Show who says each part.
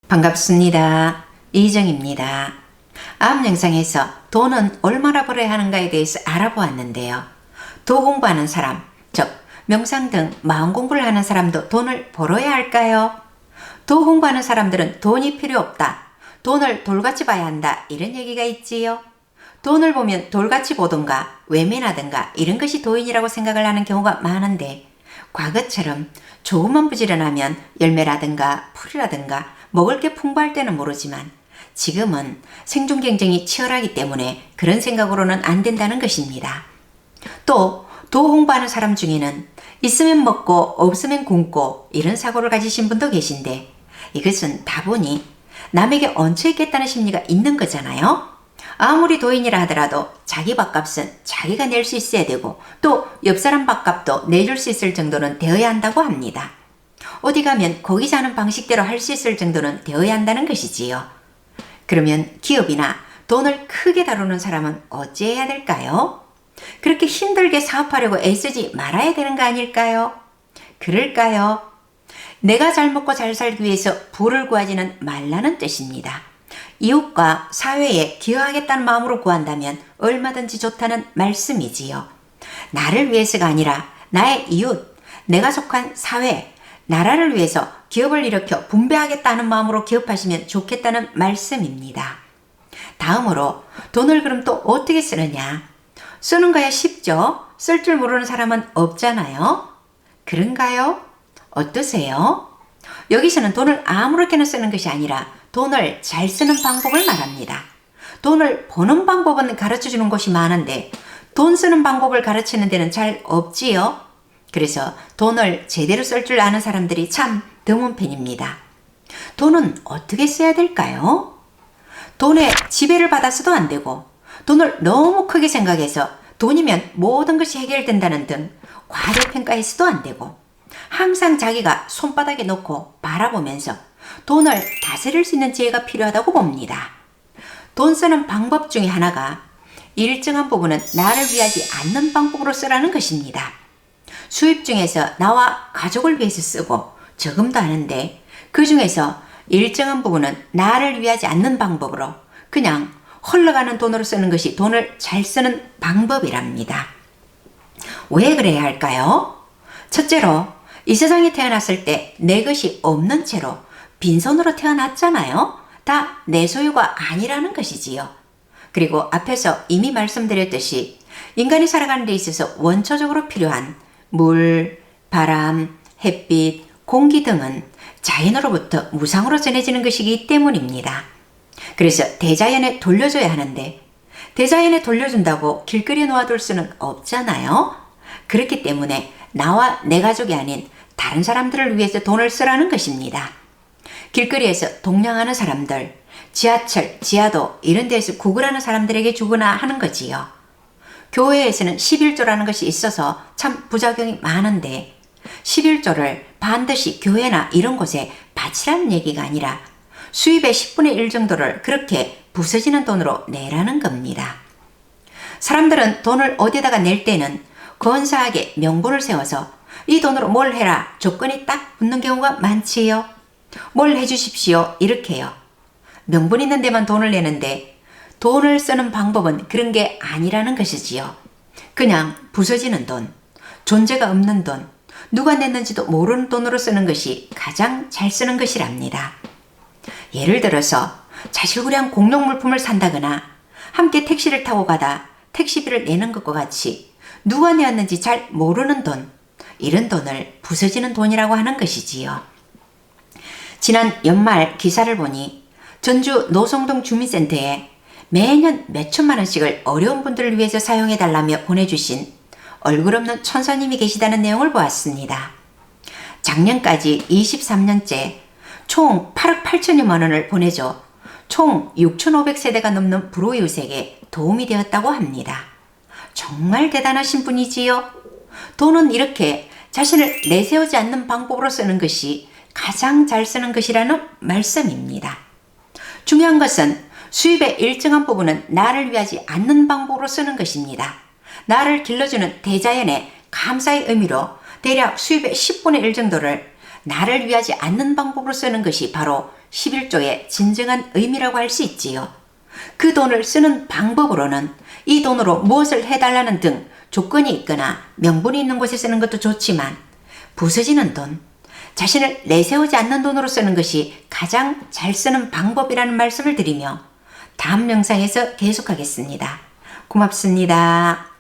Speaker 1: 반갑습니다. 이정입니다. 다음 영상에서 돈은 얼마나 벌어야 하는가에 대해서 알아보았는데요. 도 공부하는 사람, 즉 명상 등 마음 공부를 하는 사람도 돈을 벌어야 할까요? 도 공부하는 사람들은 돈이 필요 없다. 돈을 돌같이 봐야 한다. 이런 얘기가 있지요. 돈을 보면 돌같이 보든가 외면하든가 이런 것이 도인이라고 생각을 하는 경우가 많은데, 과거처럼 조금만 부지런하면 열매라든가 풀이라든가 먹을 게 풍부할 때는 모르지만, 지금은 생존 경쟁이 치열하기 때문에 그런 생각으로는 안 된다는 것입니다. 또 도 공부하는 사람 중에는 있으면 먹고 없으면 굶고 이런 사고를 가지신 분도 계신데, 이것은 다분히 남에게 얹혀 있겠다는 심리가 있는 거잖아요. 아무리 도인이라 하더라도 자기 밥값은 자기가 낼 수 있어야 되고, 또 옆사람 밥값도 내줄 수 있을 정도는 되어야 한다고 합니다. 어디 가면 거기 사는 방식대로 할 수 있을 정도는 되어야 한다는 것이지요. 그러면 기업이나 돈을 크게 다루는 사람은 어찌해야 될까요? 그렇게 힘들게 사업하려고 애쓰지 말아야 되는 거 아닐까요? 그럴까요? 내가 잘 먹고 잘 살기 위해서 부를 구하지는 말라는 뜻입니다. 이웃과 사회에 기여하겠다는 마음으로 구한다면 얼마든지 좋다는 말씀이지요. 나를 위해서가 아니라 나의 이웃, 내가 속한 사회, 나라를 위해서 기업을 일으켜 분배하겠다는 마음으로 기업하시면 좋겠다는 말씀입니다. 다음으로 돈을 그럼 또 어떻게 쓰느냐? 쓰는 거야 쉽죠? 쓸 줄 모르는 사람은 없잖아요. 그런가요? 어떠세요? 여기서는 돈을 아무렇게나 쓰는 것이 아니라 돈을 잘 쓰는 방법을 말합니다. 돈을 버는 방법은 가르쳐주는 곳이 많은데 돈 쓰는 방법을 가르치는 데는 잘 없지요. 그래서 돈을 제대로 쓸 줄 아는 사람들이 참 드문 편입니다. 돈은 어떻게 써야 될까요? 돈에 지배를 받아서도 안 되고, 돈을 너무 크게 생각해서 돈이면 모든 것이 해결된다는 등 과대평가해서도 안 되고, 항상 자기가 손바닥에 놓고 바라보면서 돈을 다스릴 수 있는 지혜가 필요하다고 봅니다. 돈 쓰는 방법 중에 하나가 일정한 부분은 나를 위하지 않는 방법으로 쓰라는 것입니다. 수입 중에서 나와 가족을 위해서 쓰고 저금도 하는데, 그 중에서 일정한 부분은 나를 위하지 않는 방법으로 그냥 흘러가는 돈으로 쓰는 것이 돈을 잘 쓰는 방법이랍니다. 왜 그래야 할까요? 첫째로, 이 세상에 태어났을 때 내 것이 없는 채로 빈손으로 태어났잖아요. 다 내 소유가 아니라는 것이지요. 그리고 앞에서 이미 말씀드렸듯이 인간이 살아가는 데 있어서 원초적으로 필요한 물, 바람, 햇빛, 공기 등은 자연으로부터 무상으로 전해지는 것이기 때문입니다. 그래서 대자연에 돌려줘야 하는데, 대자연에 돌려준다고 길거리에 놓아둘 수는 없잖아요. 그렇기 때문에 나와 내 가족이 아닌 다른 사람들을 위해서 돈을 쓰라는 것입니다. 길거리에서 동냥하는 사람들, 지하철, 지하도 이런 데에서 구걸하는 사람들에게 주거나 하는 거지요. 교회에서는 11조라는 것이 있어서 참 부작용이 많은데, 11조를 반드시 교회나 이런 곳에 바치라는 얘기가 아니라 수입의 10분의 1 정도를 그렇게 부서지는 돈으로 내라는 겁니다. 사람들은 돈을 어디다가 낼 때는 건사하게 명분을 세워서 이 돈으로 뭘 해라 조건이 딱 붙는 경우가 많지요. 뭘 해주십시오 이렇게요. 명분 있는 데만 돈을 내는데 돈을 쓰는 방법은 그런 게 아니라는 것이지요. 그냥 부서지는 돈, 존재가 없는 돈, 누가 냈는지도 모르는 돈으로 쓰는 것이 가장 잘 쓰는 것이랍니다. 예를 들어서 자질구레한 공용 물품을 산다거나 함께 택시를 타고 가다 택시비를 내는 것과 같이 누가 내었는지 잘 모르는 돈, 이런 돈을 부서지는 돈이라고 하는 것이지요. 지난 연말 기사를 보니 전주 노성동 주민센터에 매년 몇천만 원씩을 어려운 분들을 위해서 사용해달라며 보내주신 얼굴 없는 천사님이 계시다는 내용을 보았습니다. 작년까지 23년째 총 8억 8천여만 원을 보내줘 총 6,500세대가 넘는 불우이웃에게 도움이 되었다고 합니다. 정말 대단하신 분이지요. 돈은 이렇게 자신을 내세우지 않는 방법으로 쓰는 것이 가장 잘 쓰는 것이라는 말씀입니다. 중요한 것은 수입의 일정한 부분은 나를 위하지 않는 방법으로 쓰는 것입니다. 나를 길러주는 대자연의 감사의 의미로 대략 수입의 10분의 1 정도를 나를 위하지 않는 방법으로 쓰는 것이 바로 11조의 진정한 의미라고 할 수 있지요. 그 돈을 쓰는 방법으로는 이 돈으로 무엇을 해달라는 등 조건이 있거나 명분이 있는 곳에 쓰는 것도 좋지만 부서지는 돈, 자신을 내세우지 않는 돈으로 쓰는 것이 가장 잘 쓰는 방법이라는 말씀을 드리며 다음 영상에서 계속하겠습니다. 고맙습니다.